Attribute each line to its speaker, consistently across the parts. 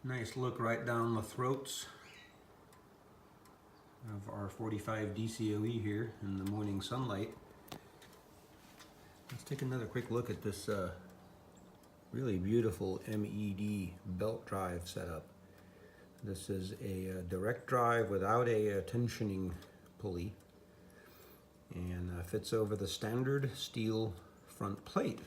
Speaker 1: Nice look right down the throats of our 45 DCOE here in the morning sunlight. Let's take another quick look at this really beautiful MED belt drive setup. This is a direct drive without a tensioning pulley, and fits over the standard steel front plate.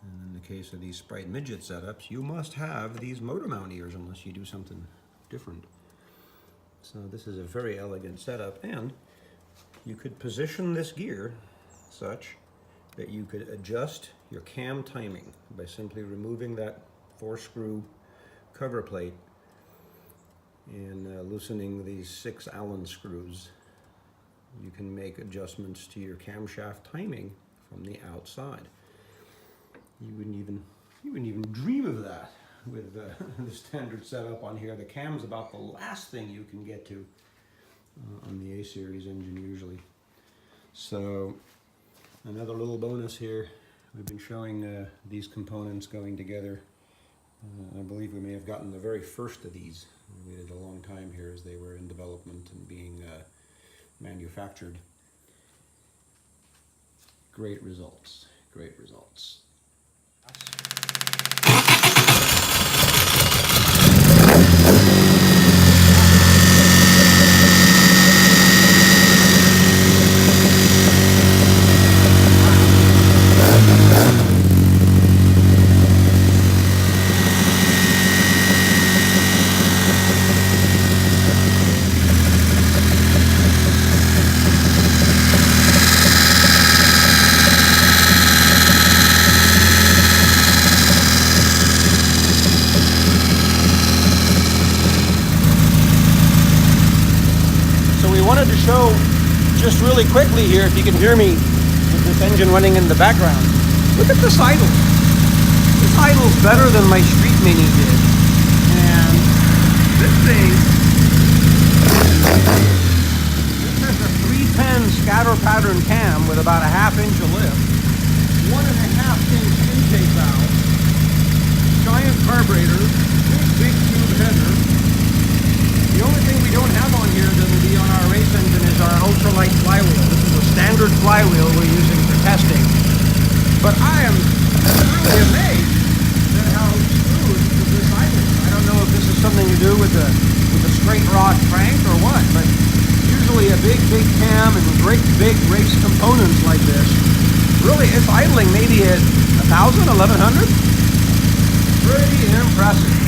Speaker 1: And in the case of these Sprite Midget setups, you must have these motor mount ears unless you do something different. So this is a very elegant setup, and you could position this gear such that you could adjust your cam timing by simply removing that 4-screw cover plate and loosening these 6 Allen screws. You can make adjustments to your camshaft timing from the outside. You wouldn't even dream of that with the standard setup on here. The cam's about the last thing you can get to on the A-Series engine usually. So another little bonus here. We've been showing these components going together. I believe we may have gotten the very first of these. We waited a long time here as they were in development and being manufactured. Great results, great results. Wanted to show just really quickly here, if you can hear me with this engine running in the background. Look at this idle. This idle's better than my Street Mini did. And this thing, this has a 310 scatter pattern cam with about a 1/2 inch of lift, 1.5 inch intake valve, giant carburetor, big tube header. The only thing we don't have on here that'll be on our race engine is our ultralight flywheel. This is a standard flywheel we're using for testing. But I am really amazed at how smooth this idle is. I don't know if this is something to do with the straight rod crank or what, but usually a big cam and great big race components like this, really it's idling maybe at 1,000, 1,100. Pretty impressive.